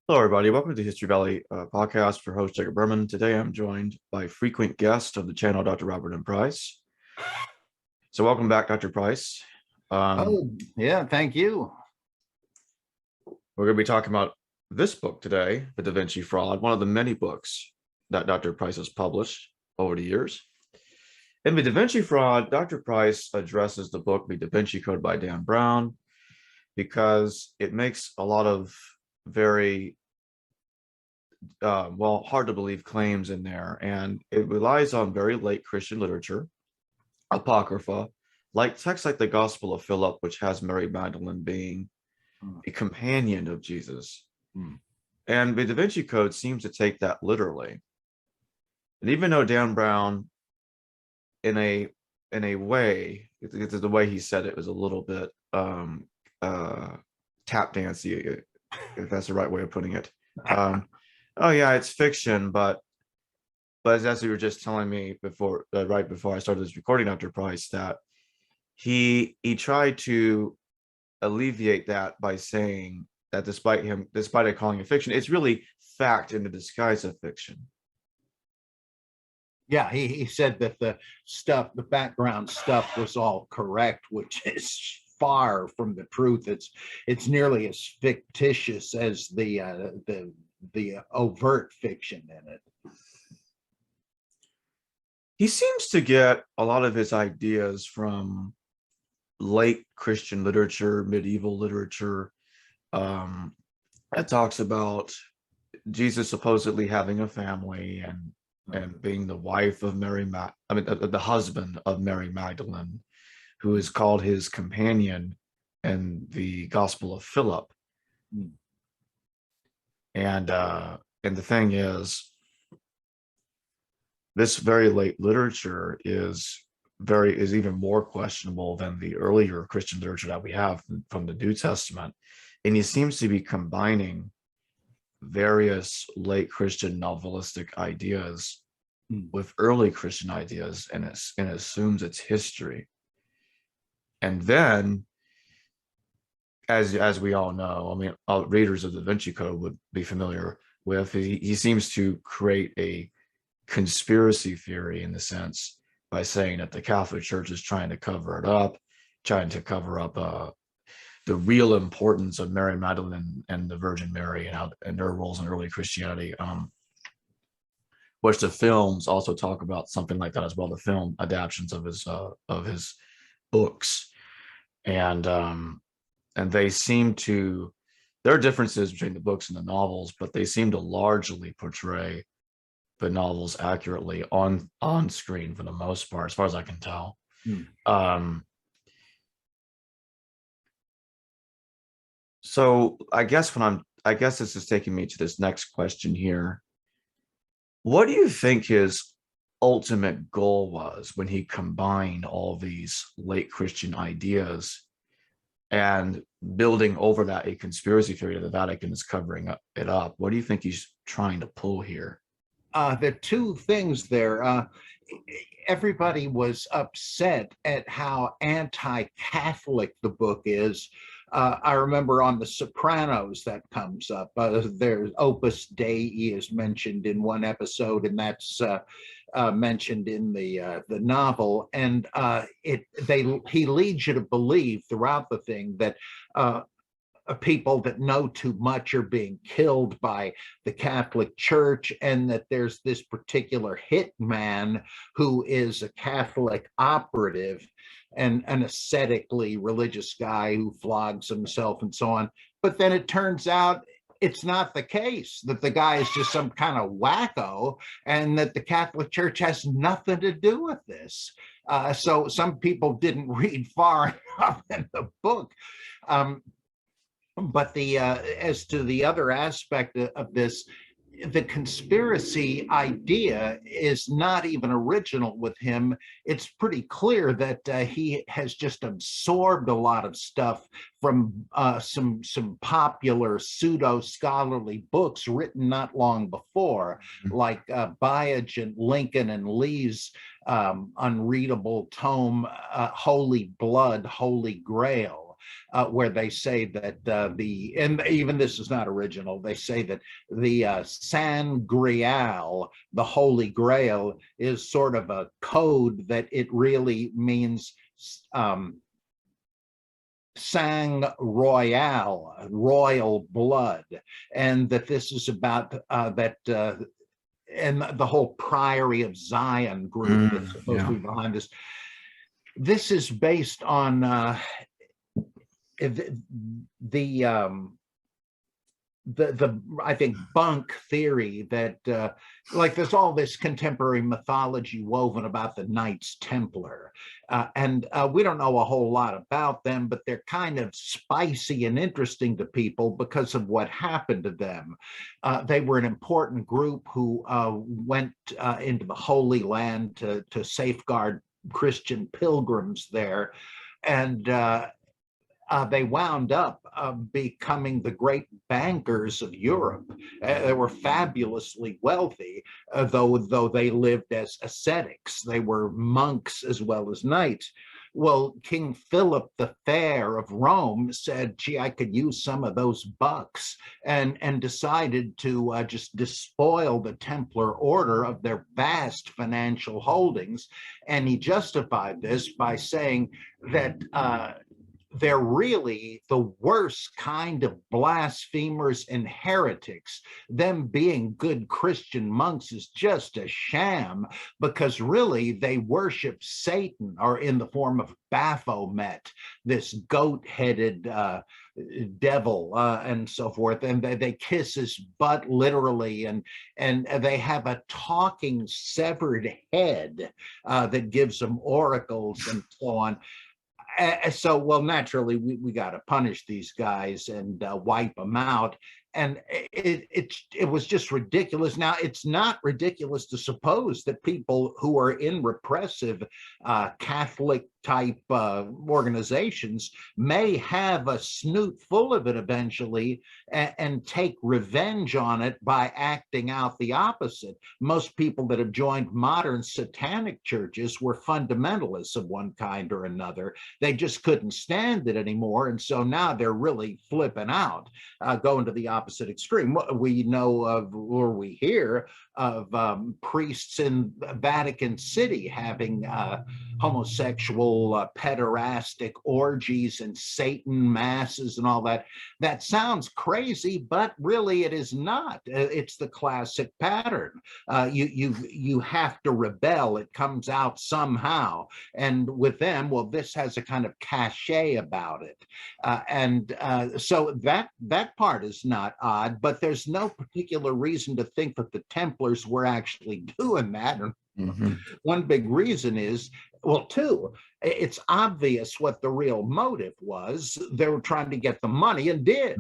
Hello, everybody. Welcome to the History Valley podcast for host Jacob Berman. Today, I'm joined by frequent guest of the channel, Dr. Robert M. Price. So, welcome back, Dr. Price. Yeah, thank you. We're going to be talking about this book today, The Da Vinci Fraud, one of the many books that Dr. Price has published over the years. In The Da Vinci Fraud, Dr. Price addresses the book, The Da Vinci Code by Dan Brown, because it makes a lot of very hard to believe claims in there, and it relies on very late Christian literature, apocrypha, like texts like the Gospel of Philip, which has Mary Magdalene being a companion of Jesus. And the Da Vinci Code seems to take that literally. And even though Dan Brown, in a way, the way he said it was a little bit tap dancey, if that's the right way of putting it. Oh yeah, it's fiction, but as you were just telling me before, right before I started this recording, Dr. Price, that he tried to alleviate that by saying that despite it calling it fiction, it's really fact in the disguise of fiction. Yeah, he said that the background stuff was all correct, which is far from the truth. It's nearly as fictitious as the overt fiction in it. He seems to get a lot of his ideas from late Christian literature, medieval literature, that talks about Jesus supposedly having a family and being the wife of the husband of Mary Magdalene, who is called his companion in the Gospel of Philip. And the thing is, this very late literature is even more questionable than the earlier Christian literature that we have from the New Testament. And he seems to be combining various late Christian novelistic ideas with early Christian ideas, and assumes it's history. And then, as we all know, I mean, readers of the Da Vinci Code would be familiar with, he seems to create a conspiracy theory, in the sense, by saying that the Catholic Church is trying to cover it up, the real importance of Mary Magdalene and the Virgin Mary and their roles in early Christianity, which the films also talk about something like that as well. The film adaptations of his books, and they seem to, there are differences between the books and the novels, but they seem to largely portray the novels accurately on screen for the most part, as far as I can tell. So I guess this is taking me to this next question here. What do you think his ultimate goal was when he combined all these late Christian ideas and building over that a conspiracy theory that the Vatican is covering it up? What do you think he's trying to pull here? There are two things there. Everybody was upset at how anti-Catholic the book is. I remember on The Sopranos that comes up. There's Opus Dei is mentioned in one episode, and that's mentioned in the novel. And he leads you to believe throughout the thing that people that know too much are being killed by the Catholic Church, and that there's this particular hitman who is a Catholic operative and an ascetically religious guy who flogs himself and so on. But then it turns out it's not the case, that the guy is just some kind of wacko, and that the Catholic Church has nothing to do with this. So some people didn't read far enough in the book. But as to the other aspect of this, the conspiracy idea is not even original with him. It's pretty clear that he has just absorbed a lot of stuff from some popular pseudo-scholarly books written not long before, like Bayage and Lincoln and Lee's unreadable tome, Holy Blood, Holy Grail. where they say that and even this is not original, they say that the San Grial, the Holy Grail, is sort of a code that it really means sang royal, royal blood, and that this is about and the whole Priory of Zion group that's supposed to be behind this. This is based on the I think bunk theory that like there's all this contemporary mythology woven about the Knights Templar, and we don't know a whole lot about them, but they're kind of spicy and interesting to people because of what happened to them. They were an important group who went into the Holy Land to safeguard Christian pilgrims there, and they wound up becoming the great bankers of Europe. They were fabulously wealthy, though they lived as ascetics. They were monks as well as knights. Well, King Philip the Fair of Rome said, gee, I could use some of those bucks, and decided to just despoil the Templar order of their vast financial holdings. And he justified this by saying that they're really the worst kind of blasphemers and heretics. Them being good Christian monks is just a sham, because really they worship Satan, or in the form of Baphomet, this goat-headed devil, and so forth, and they kiss his butt literally, and they have a talking severed head that gives them oracles and so on. So, well, naturally, we got to punish these guys and wipe them out. And it was just ridiculous. Now, it's not ridiculous to suppose that people who are in repressive Catholic type organizations may have a snoot full of it eventually, and take revenge on it by acting out the opposite. Most people that have joined modern satanic churches were fundamentalists of one kind or another. They just couldn't stand it anymore, and so now they're really flipping out, going to the opposite extreme. We know of, or we hear of, priests in Vatican City having homosexual pederastic orgies and Satan masses and all that. That sounds crazy, but really it is not. It's the classic pattern. You have to rebel. It comes out somehow. And with them, well, this has a kind of cachet about it. So that part is not odd, but there's no particular reason to think that the Templars were actually doing that. One big reason is, well, two, it's obvious what the real motive was. They were trying to get the money, and did.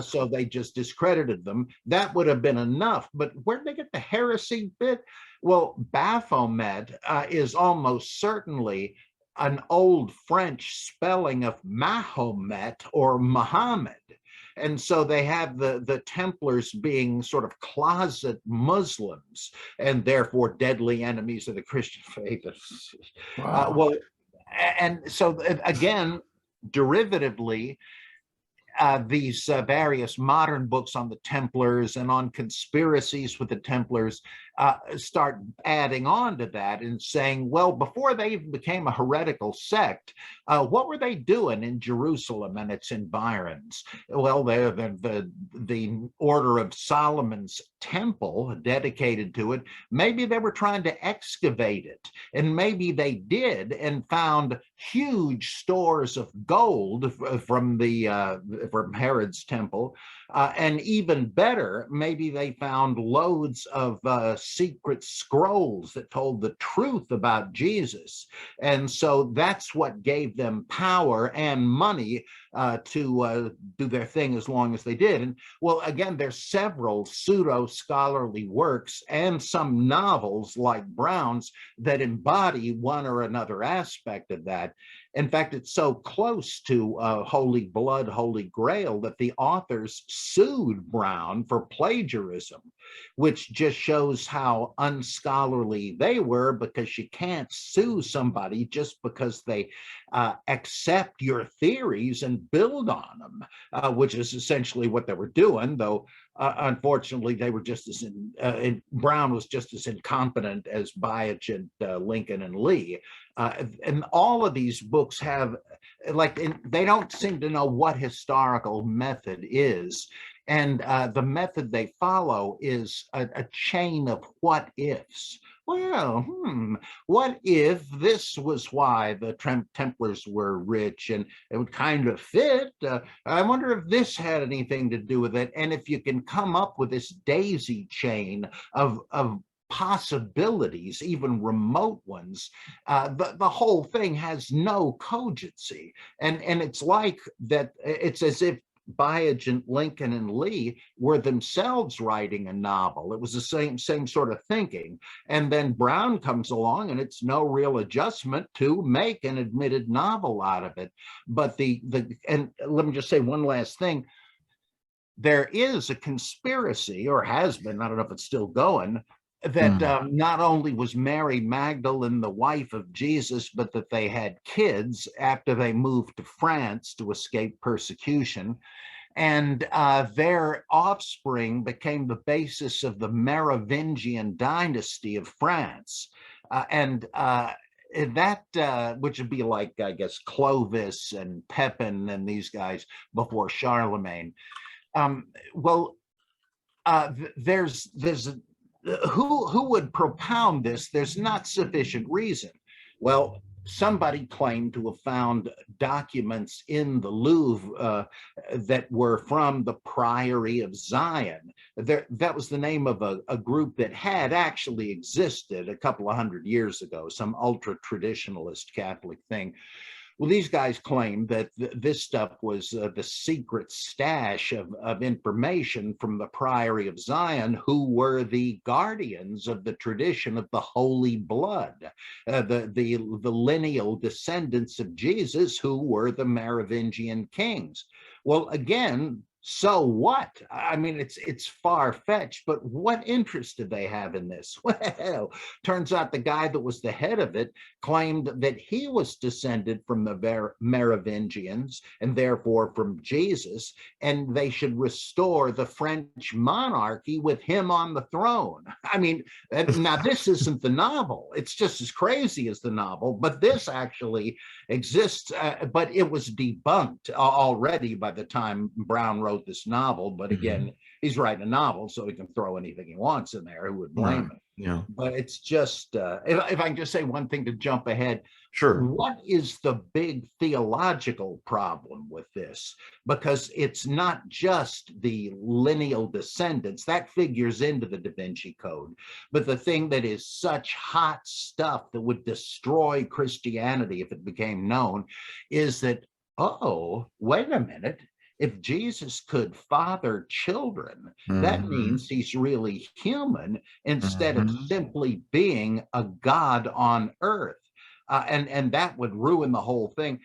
So they just discredited them. That would have been enough. But where'd they get the heresy bit? Well, Baphomet is almost certainly an old French spelling of Mahomet or Muhammad. And so they have the Templars being sort of closet Muslims, and therefore deadly enemies of the Christian faith. Wow. Well, and so again, derivatively, these various modern books on the Templars and on conspiracies with the Templars start adding on to that and saying, well, before they even became a heretical sect, what were they doing in Jerusalem and its environs? Well, the Order of Solomon's temple dedicated to it, maybe they were trying to excavate it, and maybe they did and found huge stores of gold from Herod's temple, and even better, maybe they found loads of secret scrolls that told the truth about Jesus. And so that's what gave them power and money to do their thing as long as they did. And well, again, there's several pseudo-scholarly works and some novels like Brown's that embody one or another aspect of that. In fact, it's so close to Holy Blood, Holy Grail that the authors sued Brown for plagiarism, which just shows how unscholarly they were, because you can't sue somebody just because they accept your theories and build on them, which is essentially what they were doing, though unfortunately they were just as Brown was just as incompetent as Biogen, Lincoln, and Lee. And all of these books have, they don't seem to know what historical method is. And the method they follow is a chain of what ifs. Well, what if this was why the Templars were rich, and it would kind of fit? I wonder if this had anything to do with it. And if you can come up with this daisy chain of possibilities, even remote ones, the whole thing has no cogency. And it's like that, it's as if Biogen, Lincoln, and Lee were themselves writing a novel. It was the same sort of thinking. And then Brown comes along, and it's no real adjustment to make an admitted novel out of it. But and let me just say one last thing. There is a conspiracy, or has been, I don't know if it's still going, that not only was Mary Magdalene the wife of Jesus, but that they had kids after they moved to France to escape persecution. And their offspring became the basis of the Merovingian dynasty of France. And that, which would be like, I guess, Clovis and Pepin and these guys before Charlemagne. There's who would propound this? There's not sufficient reason. Well, somebody claimed to have found documents in the Louvre that were from the Priory of Zion. That was the name of a group that had actually existed a couple of hundred years ago, some ultra-traditionalist Catholic thing. Well, these guys claim that this stuff was the secret stash of information from the Priory of Zion, who were the guardians of the tradition of the Holy Blood, the lineal descendants of Jesus, who were the Merovingian kings. Well, again, so what? I mean, it's far-fetched, but what interest did they have in this? Well, turns out the guy that was the head of it claimed that he was descended from the Merovingians and therefore from Jesus, and they should restore the French monarchy with him on the throne. I mean, now this isn't the novel. It's just as crazy as the novel, but this actually exists, but it was debunked already by the time Brown wrote this novel. But again, he's writing a novel, so he can throw anything he wants in there. Who would blame him? Yeah. But it's just, if I can just say one thing to jump ahead. Sure. What is the big theological problem with this? Because it's not just the lineal descendants, that figures into the Da Vinci Code. But the thing that is such hot stuff that would destroy Christianity if it became known is that, oh, wait a minute. If Jesus could father children, that means he's really human instead of simply being a God on earth. And that would ruin the whole thing.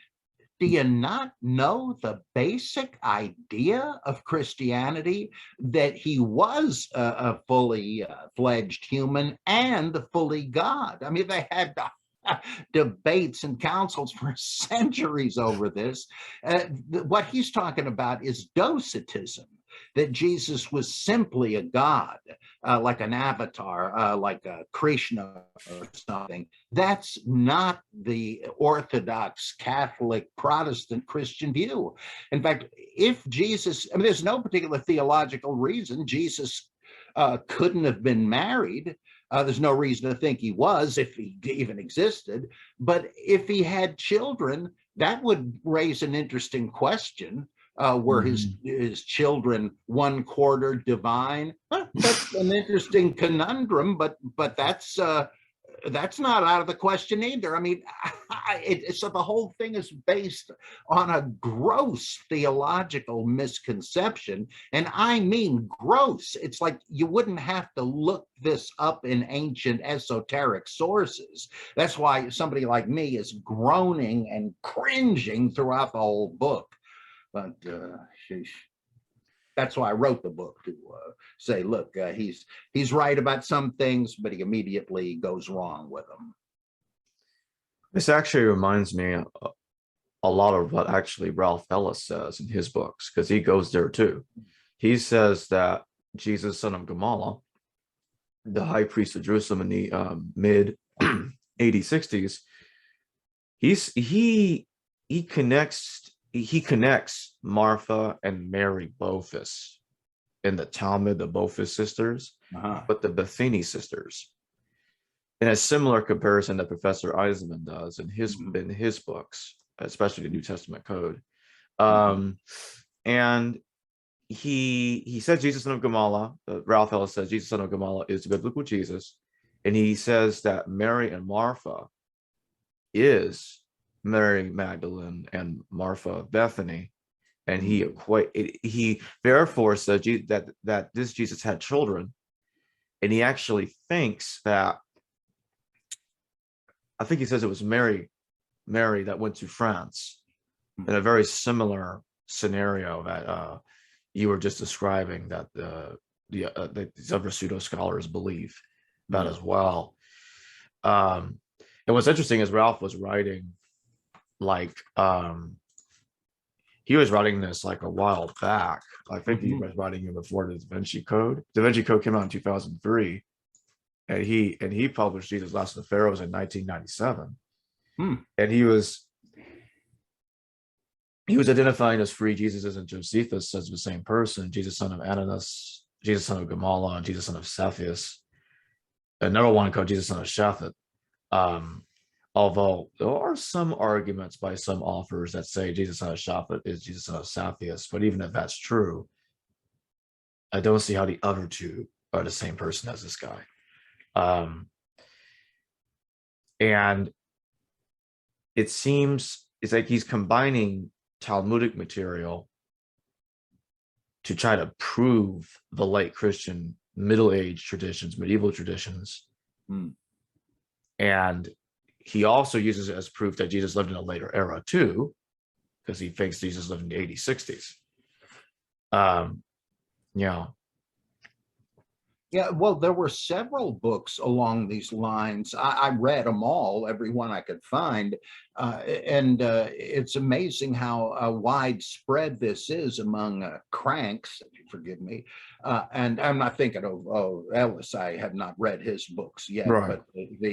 Do you not know the basic idea of Christianity, that he was a fully fledged human and fully God? I mean, they had debates and councils for centuries over this. What he's talking about is docetism, that Jesus was simply a god, like an avatar, like a Krishna or something. That's not the Orthodox Catholic Protestant Christian view. In fact, if Jesus, I mean, there's no particular theological reason Jesus couldn't have been married. There's no reason to think he was, if he even existed. But if he had children, that would raise an interesting question. Were his children 1/4 divine? That's an interesting conundrum, but that's That's not out of the question either. I mean, so the whole thing is based on a gross theological misconception. And I mean gross. It's like you wouldn't have to look this up in ancient esoteric sources. That's why somebody like me is groaning and cringing throughout the whole book. But that's why I wrote the book, to say, look, he's right about some things, but he immediately goes wrong with them. This actually reminds me a lot of what actually Ralph Ellis says in his books, because he goes there too. He says that Jesus, son of Gamala, the high priest of Jerusalem in the mid AD 60s, he connects Martha and Mary Bophus in the Talmud, the Bophus sisters, but the Bethany sisters, in a similar comparison that Professor Eisenman does in his books, especially the New Testament Code. And he said Jesus, son of Gamala, Ralph Ellis says Jesus, son of Gamala is the biblical Jesus. And he says that Mary and Martha is Mary Magdalene and Martha of Bethany, and he therefore says that this Jesus had children, and he actually thinks that, I think he says it was Mary that went to France in a very similar scenario that you were just describing, that these other pseudo scholars believe that as well. And what's interesting is Ralph was writing, like, he was writing this like a while back. I think he was writing it before the Vinci Code. The Vinci Code came out in 2003, and he published Jesus, Last of the Pharaohs in 1997. And he was identifying as three Jesuses and Josephus as the same person: Jesus, son of Ananus, Jesus, son of Gamala, and Jesus, son of Cepheus. Another one called Jesus, son of Shaphat. Although there are some arguments by some authors that say Jesus, son of Shaphat is Jesus, son of Cepheus, but even if that's true, I don't see how the other two are the same person as this guy. And it seems it's like he's combining Talmudic material to try to prove the late Christian Middle Age traditions, medieval traditions. And he also uses it as proof that Jesus lived in a later era too, because he thinks Jesus lived in the 80s, 60s. Yeah, well, there were several books along these lines. I read them all, every one I could find. And it's amazing how widespread this is among cranks, if you forgive me. And I'm not thinking of Ellis. I have not read his books yet, Right. but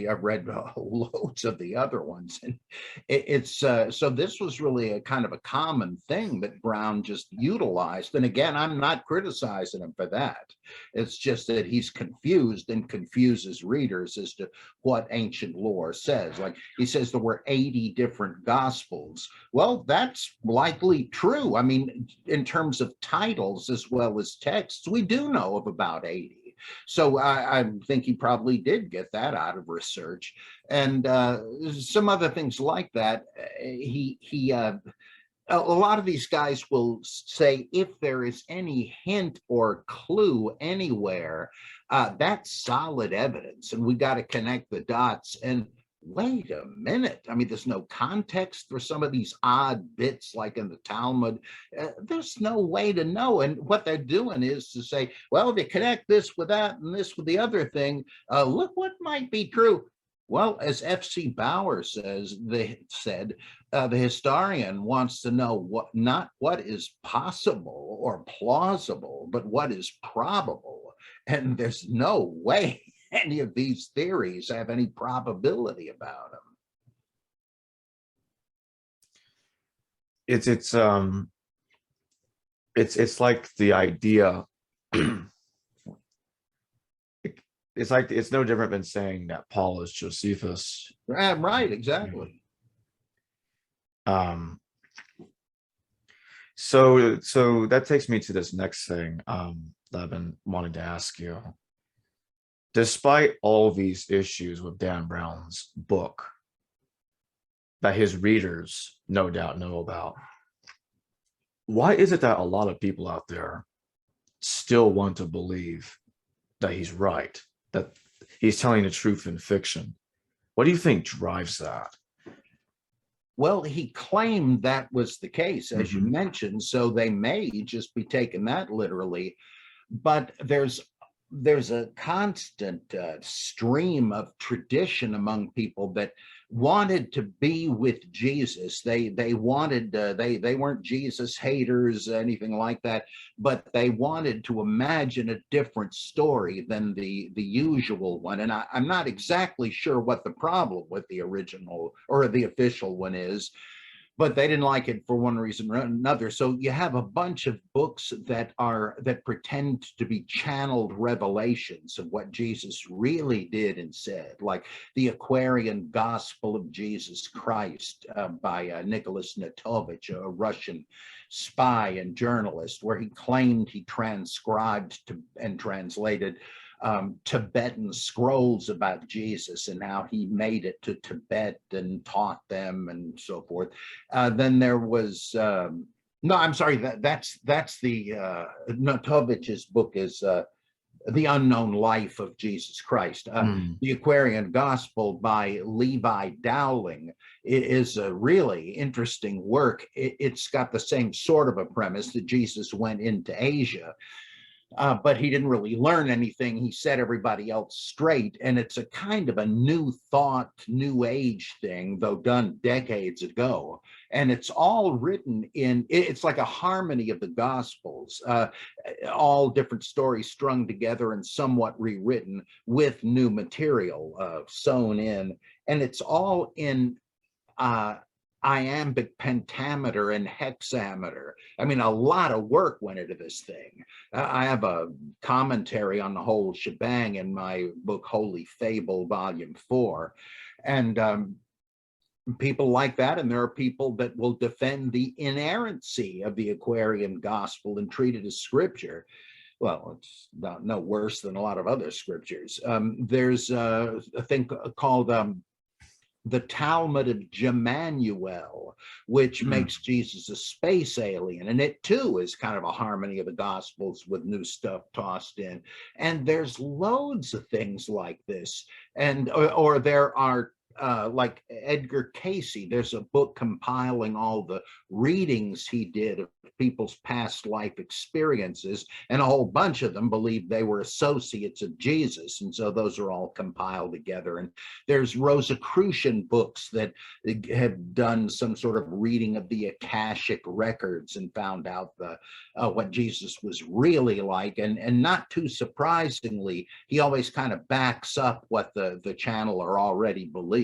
I've read loads of the other ones. And it's so this was really a kind of a common thing that Brown just utilized. And again, I'm not criticizing him for that. It's just that he's confused and confuses readers as to what ancient lore says. Like he says there were 80 different gospels. Well, that's likely true. I mean, in terms of titles as well as texts, we do know of about 80. So I think he probably did get that out of research. And some other things like that. A lot of these guys will say if there is any hint or clue anywhere, that's solid evidence, and we got to connect the dots. And wait a minute, I mean, there's no context for some of these odd bits like in the Talmud. There's no way to know. And what they're doing is to say, well, if you connect this with that and this with the other thing, look what might be true. Well, as F.C. Bauer said, the historian wants to know not what is possible or plausible, but what is probable. And there's no way any of these theories have any probability about them. It's like the idea. It's no different than saying that Paul is Josephus. Right, exactly. So that takes me to this next thing that I've been wanting to ask you. despite all these issues with Dan Brown's book that his readers no doubt know about, why is it that a lot of people out there still want to believe that he's right, that he's telling the truth in fiction? What do you think drives that? Well, he claimed that was the case, as you Mhm. mentioned, so they may just be taking that literally. But there's a constant stream of tradition among people that wanted to be with Jesus. They wanted they weren't Jesus haters, anything like that, but they wanted to imagine a different story than the usual one. And I'm not exactly sure what the problem with the original or the official one is, but they didn't like it for one reason or another. So you have a bunch of books that pretend to be channeled revelations of what Jesus really did and said, like the Aquarian Gospel of Jesus Christ by Nicholas Natovich, a Russian spy and journalist, where he claimed he transcribed and translated Tibetan scrolls about Jesus and how he made it to Tibet and taught them and so forth. Then there was no, I'm sorry, that's the Natovich's book is The Unknown Life of Jesus Christ. The Aquarian Gospel by Levi Dowling is a really interesting work. It's got the same sort of a premise that Jesus went into Asia. But he didn't really learn anything. He set everybody else straight. And it's a kind of a new thought, new age thing, though done decades ago. And it's all written it's like a harmony of the Gospels, all different stories strung together and somewhat rewritten with new material sewn in. And it's all in iambic pentameter and hexameter. I mean, a lot of work went into this thing. I have a commentary on the whole shebang in my book, Holy Fable, Volume 4. And people like that. And there are people that will defend the inerrancy of the Aquarian Gospel and treat it as scripture. Well, it's no worse than a lot of other scriptures. There's a thing called the Talmud of Jemanuel, which makes Jesus a space alien. And it too is kind of a harmony of the Gospels with new stuff tossed in. And there's loads of things like this. And or there are like Edgar Casey, there's a book compiling all the readings he did of people's past life experiences, and a whole bunch of them believed they were associates of Jesus, and so those are all compiled together. And there's Rosicrucian books that have done some sort of reading of the Akashic records and found out what Jesus was really like. And not too surprisingly, he always kind of backs up what the channeler already believed.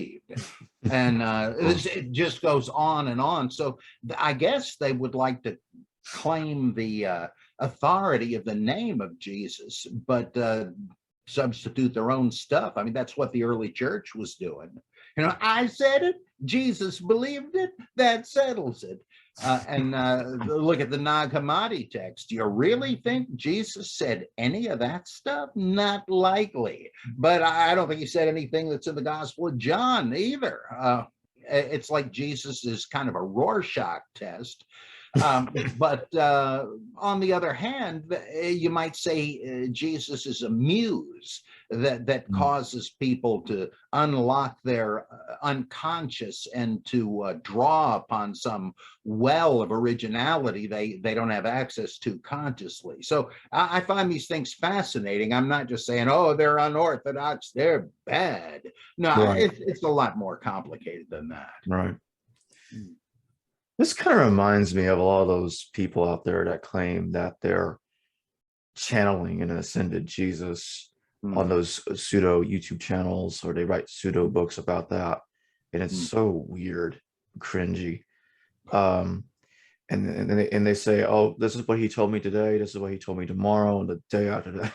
And it just goes on and on. So I guess they would like to claim the authority of the name of Jesus, but substitute their own stuff. I mean, that's what the early church was doing. You know, I said it, Jesus believed it, that settles it. And look at the Nag Hammadi text. Do you really think Jesus said any of that stuff? Not likely. But I don't think he said anything that's in the Gospel of John either. It's like Jesus is kind of a Rorschach test. But on the other hand, you might say Jesus is a muse that causes people to unlock their unconscious and to draw upon some well of originality they don't have access to consciously. So I find these things fascinating. I'm not just saying, oh, they're unorthodox, they're bad. No, right. It's a lot more complicated than that. Right. This kind of reminds me of a lot of those people out there that claim that they're channeling an ascended Jesus on those pseudo YouTube channels, or they write pseudo books about that. And it's so weird, cringy. And they say, oh, this is what he told me today. This is what he told me tomorrow and the day after that.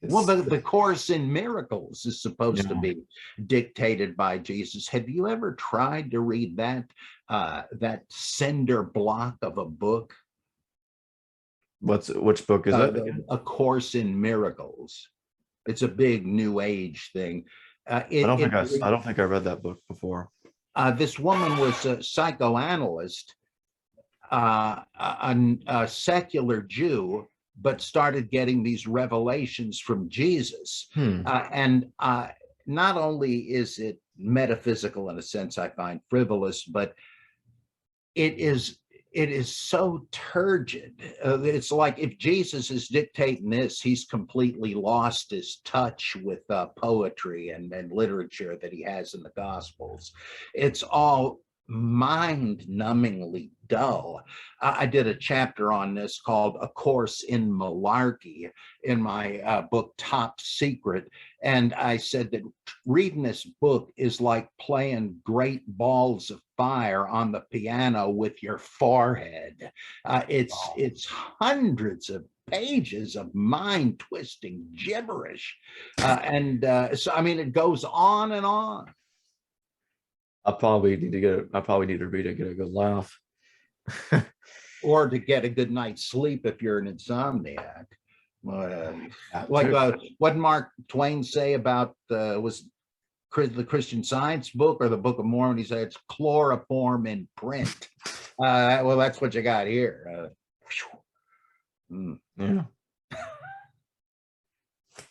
Well, the Course in Miracles is supposed to be dictated by Jesus. Have you ever tried to read that cinder block of a book? Which book is that? A Course in Miracles. It's a big New Age thing. I don't think I read that book before. This woman was a psychoanalyst, a secular Jew, but started getting these revelations from Jesus. And not only is it metaphysical in a sense I find frivolous, but it is so turgid. It's like if Jesus is dictating this, he's completely lost his touch with poetry and literature that he has in the Gospels. It's all mind-numbingly dull. I did a chapter on this called A Course in Malarkey in my book Top Secret, and I said that reading this book is like playing great balls of fire on the piano with your forehead. It's hundreds of pages of mind-twisting gibberish, so I mean it goes on and on. I probably need to read it, get a good laugh. Or to get a good night's sleep if you're an insomniac. What Mark Twain say about was the Christian Science book or the Book of Mormon? He said it's chloroform in print. Well, that's what you got here. Yeah.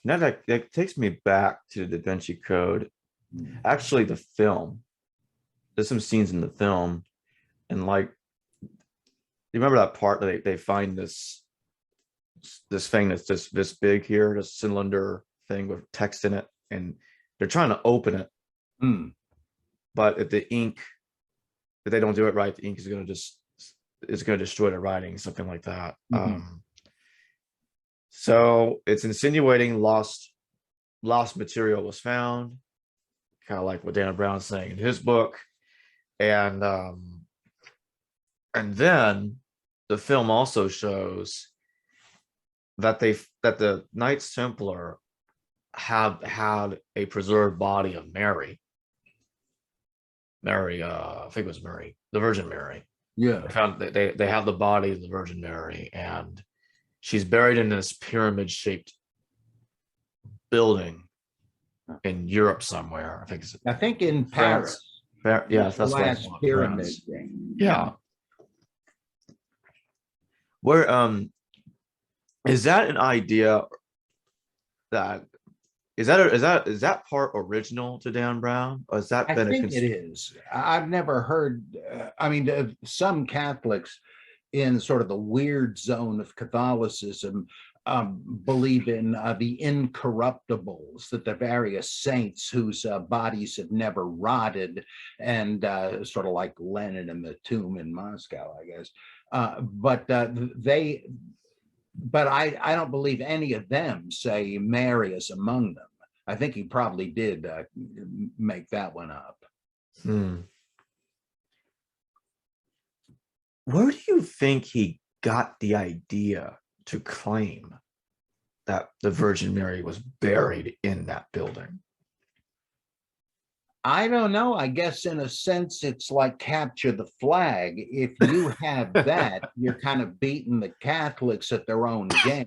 Now that takes me back to the Vinci Code. Actually, the film. There's some scenes in the film, and like, you remember that part that they find this thing that's this big here, this cylinder thing with text in it, and they're trying to open it, but if they don't do it right, the ink is going to destroy the writing, something like that. So it's insinuating lost material was found, kind of like what Dan Brown's saying in his book. And then the film also shows that the Knights Templar have had a preserved body of Mary. I think it was Mary, the Virgin Mary. Yeah. They have the body of the Virgin Mary, and she's buried in this pyramid-shaped building in Europe somewhere. I think in Paris. Yeah, that's the last pyramid thing. Yeah. Where is that an idea that is that part original to Dan Brown, or has that been? I think it is. I've never heard. I mean, some Catholics in sort of the weird zone of Catholicism believe in the incorruptibles, that the various saints whose bodies have never rotted, and sort of like Lenin in the tomb in Moscow, I guess. But I don't believe any of them say Mary is among them. I think he probably did make that one up. Where do you think he got the idea to claim that the Virgin Mary was buried in that building? I don't know. I guess in a sense, it's like capture the flag. If you have that, you're kind of beating the Catholics at their own game.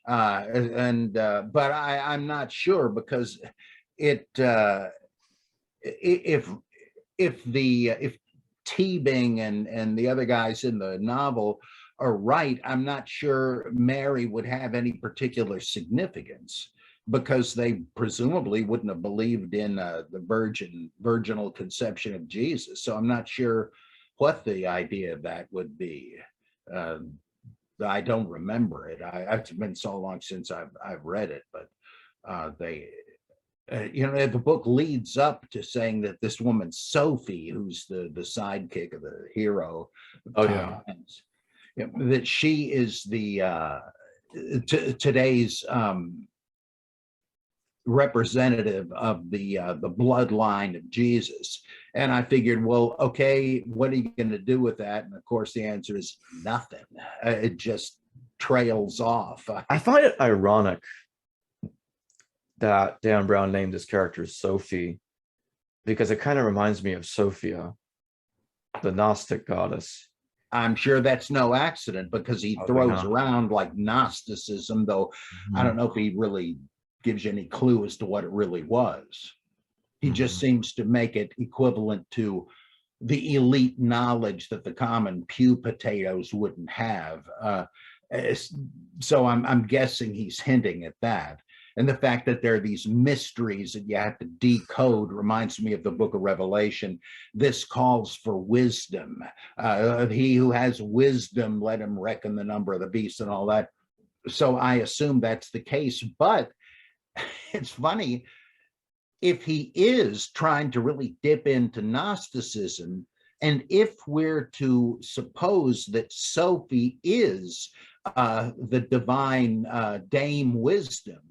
But I'm not sure, because if Teabing and the other guys in the novel are right, I'm not sure Mary would have any particular significance, because they presumably wouldn't have believed in the virginal conception of Jesus. So I'm not sure what the idea of that would be. I don't remember it. It's been so long since I've read it, but the book leads up to saying that this woman Sophie, who's the sidekick of the hero, Hanks, that she is the today's representative of the bloodline of Jesus. And I figured, well, okay, what are you going to do with that? And of course, the answer is nothing. It just trails off. I find it ironic that Dan Brown named his character Sophie, because it kind of reminds me of Sophia, the Gnostic goddess. I'm sure that's no accident, because he throws around like Gnosticism, though I don't know if he really gives you any clue as to what it really was. He just seems to make it equivalent to the elite knowledge that the common pew potatoes wouldn't have. So I'm guessing he's hinting at that. And the fact that there are these mysteries that you have to decode reminds me of the book of Revelation. This calls for wisdom. He who has wisdom, let him reckon the number of the beast and all that. So I assume that's the case. But it's funny, if he is trying to really dip into Gnosticism, and if we're to suppose that Sophie is the divine Dame Wisdom,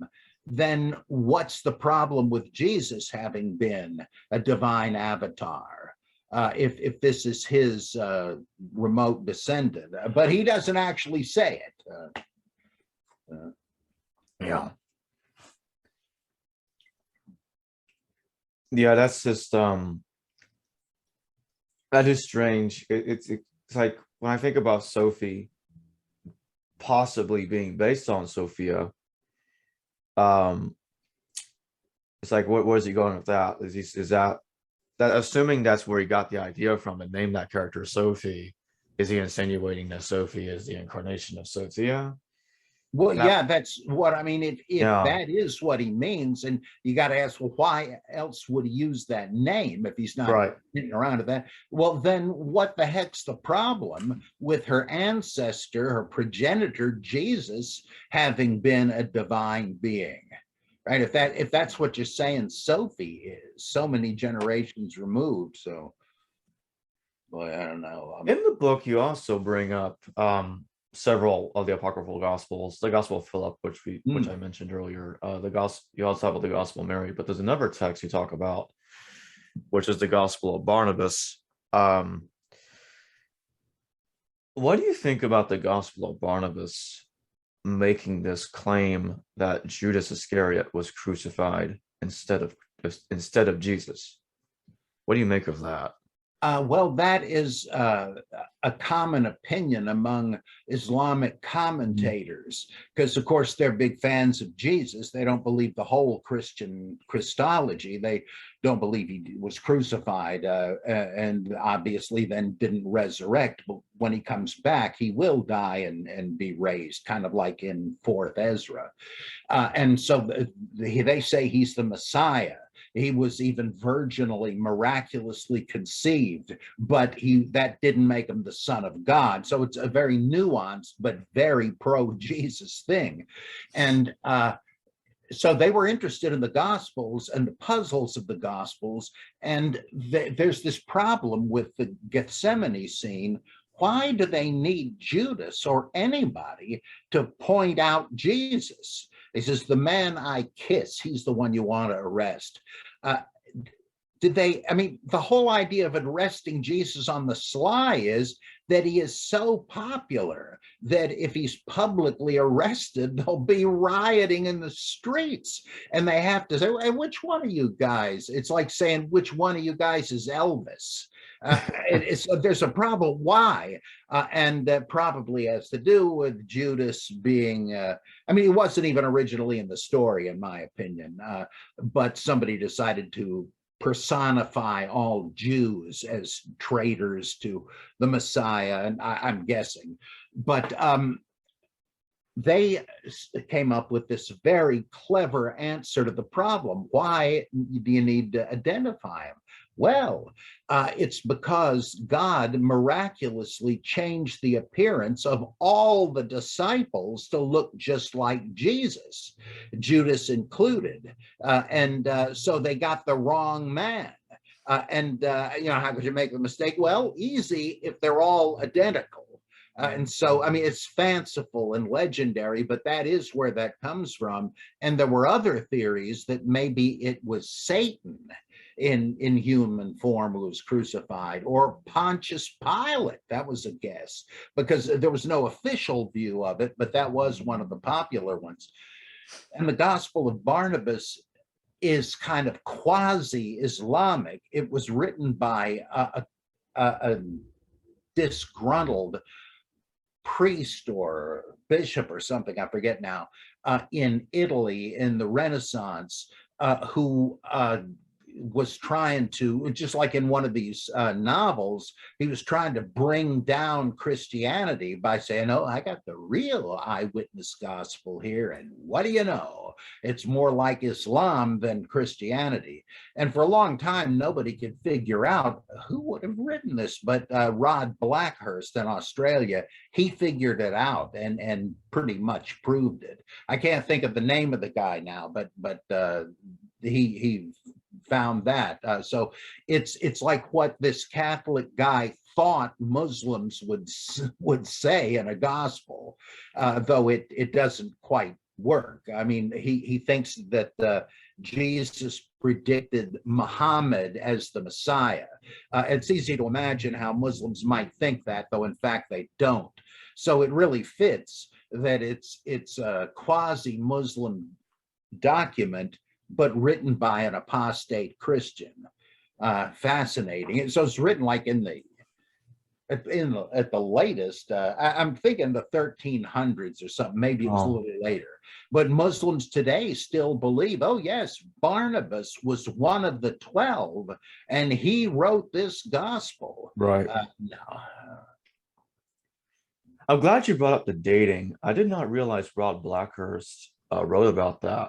then what's the problem with Jesus having been a divine avatar? If this is his remote descendant, but he doesn't actually say it. Yeah. Yeah, that's just that is strange. It's like when I think about Sophie possibly being based on Sophia, it's like where's he going with that? Is that assuming that's where he got the idea from and named that character Sophie? Is he insinuating that Sophie is the incarnation of Sophia? Well, yeah, that's what I mean. If Yeah. that is what he means, and you got to ask, well, why else would he use that name if he's not getting around to that? Well, then what the heck's the problem with her ancestor, her progenitor, Jesus, having been a divine being? Right? If that's what you're saying, Sophie is so many generations removed. So, boy, I don't know. In the book, you also bring up several of the apocryphal gospels, the Gospel of Philip, which I mentioned earlier. You also have the Gospel of Mary, but there's another text you talk about, which is the Gospel of Barnabas. What do you think about the Gospel of Barnabas making this claim that Judas Iscariot was crucified instead of Jesus? What do you make of that? Well, that is a common opinion among Islamic commentators, because, of course, they're big fans of Jesus. They don't believe the whole Christology. They don't believe he was crucified and obviously then didn't resurrect. But when he comes back, he will die and be raised, kind of like in 4th Ezra. And so they say he's the Messiah. He was even virginally, miraculously conceived, but that didn't make him the Son of God. So it's a very nuanced but very pro-Jesus thing. And so they were interested in the Gospels and the puzzles of the Gospels. And there's this problem with the Gethsemane scene. Why do they need Judas or anybody to point out Jesus? He says, the man I kiss, he's the one you want to arrest. The whole idea of arresting Jesus on the sly is that he is so popular that if he's publicly arrested, they'll be rioting in the streets. And they have to say, hey, which one of you guys? It's like saying, which one of you guys is Elvis? There's a problem. Why? And that probably has to do with Judas being, he wasn't even originally in the story, in my opinion, but somebody decided to personify all Jews as traitors to the Messiah, and I'm guessing. But they came up with this very clever answer to the problem. Why do you need to identify him? Well, it's because God miraculously changed the appearance of all the disciples to look just like Jesus, Judas included. So they got the wrong man. How could you make the mistake? Well, easy if they're all identical. It's fanciful and legendary, but that is where that comes from. And there were other theories that maybe it was Satan in human form who was crucified, or Pontius Pilate. That was a guess, because there was no official view of it, but that was one of the popular ones. And the Gospel of Barnabas is kind of quasi-Islamic. It was written by a disgruntled priest or bishop or something, I forget now, in Italy in the Renaissance, who was trying to, just like in one of these novels, he was trying to bring down Christianity by saying, oh, I got the real eyewitness gospel here. And what do you know? It's more like Islam than Christianity. And for a long time, nobody could figure out who would have written this. But Rod Blackhurst in Australia, he figured it out and pretty much proved it. I can't think of the name of the guy now, but he found that. So it's like what this Catholic guy thought Muslims would say in a gospel, though it doesn't quite work. I mean, he thinks that Jesus predicted Muhammad as the Messiah. It's easy to imagine how Muslims might think that, though in fact they don't. So it really fits that it's a quasi-Muslim document, but written by an apostate Christian. Fascinating. So it's written like at the latest. I'm thinking the 1300s or something. Maybe it was a little later. But Muslims today still believe, oh yes, Barnabas was one of the 12, and he wrote this gospel. Right. No. I'm glad you brought up the dating. I did not realize Rod Blackhurst wrote about that.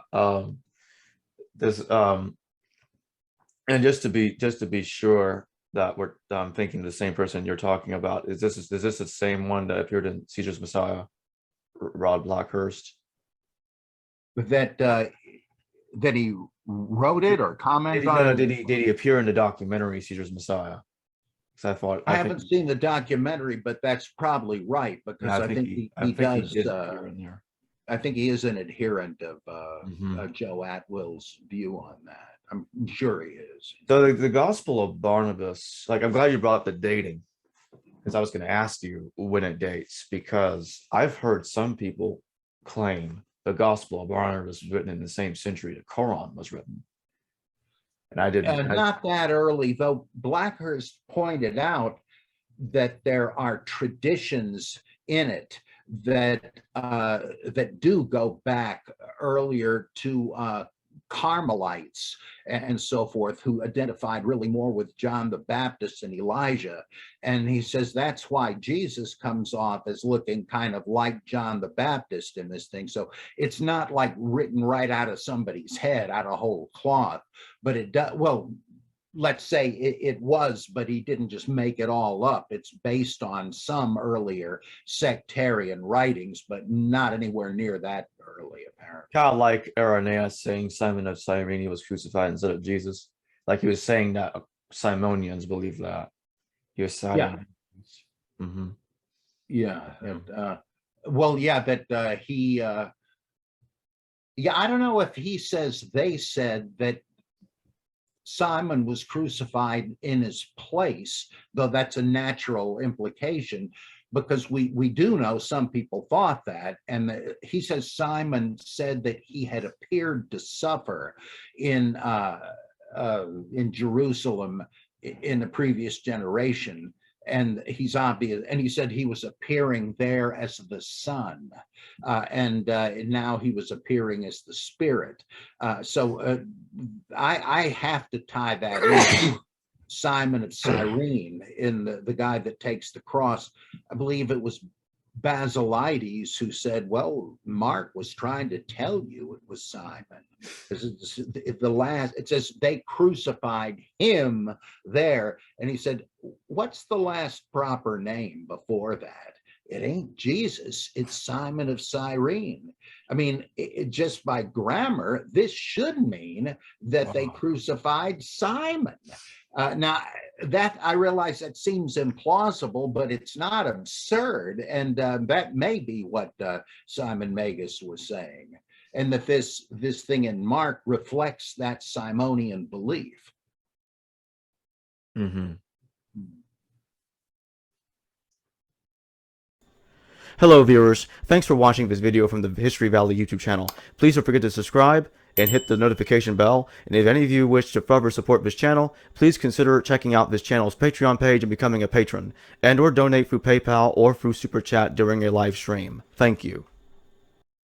And just to be sure that I'm thinking the same person you're talking about, is this the same one that appeared in Caesar's Messiah, Rod Blackhurst? That he wrote it or commented on it? Did he appear in the documentary Caesar's Messiah? I haven't seen the documentary, but that's probably right, because I think he does. He appear in there. I think he is an adherent of Joe Atwill's view on that. I'm sure he is. So the Gospel of Barnabas, like, I'm glad you brought up the dating, because I was going to ask you when it dates, because I've heard some people claim the Gospel of Barnabas was written in the same century the Quran was written. And I didn't. Not that early, though. Blackhurst pointed out that there are traditions in it that do go back earlier to Carmelites and so forth, who identified really more with John the Baptist and Elijah. And he says that's why Jesus comes off as looking kind of like John the Baptist in this thing. So it's not like written right out of somebody's head, out of whole cloth, but it does. Well, let's say it was, but he didn't just make it all up. It's based on some earlier sectarian writings, but not anywhere near that early, apparently. Kind of like Irenaeus saying Simon of Cyrene was crucified instead of Jesus. Like, he was saying that Simonians believe that. He was saying, yeah. Mm-hmm. Yeah. That he, I don't know if he says they said that Simon was crucified in his place, though that's a natural implication, because we do know some people thought that. And he says Simon said that he had appeared to suffer in Jerusalem in the previous generation. And he's obvious, and he said he was appearing there as the Son, and now he was appearing as the Spirit. So I have to tie that in. Simon of Cyrene, in the guy that takes the cross. I believe it was Basilides who said, well, Mark was trying to tell you it was Simon. It says they crucified him there. And he said, what's the last proper name before that? It ain't Jesus, it's Simon of Cyrene. I mean, just by grammar, this should mean that they crucified Simon. Now, that I realize that seems implausible, but it's not absurd. And that may be what Simon Magus was saying. And that this thing in Mark reflects that Simonian belief. Mm-hmm. Hello viewers, thanks for watching this video from the History Valley YouTube channel. Please don't forget to subscribe and hit the notification bell. And if any of you wish to further support this channel, please consider checking out this channel's Patreon page and becoming a patron, and or donate through PayPal or through Super Chat during a live stream. Thank you.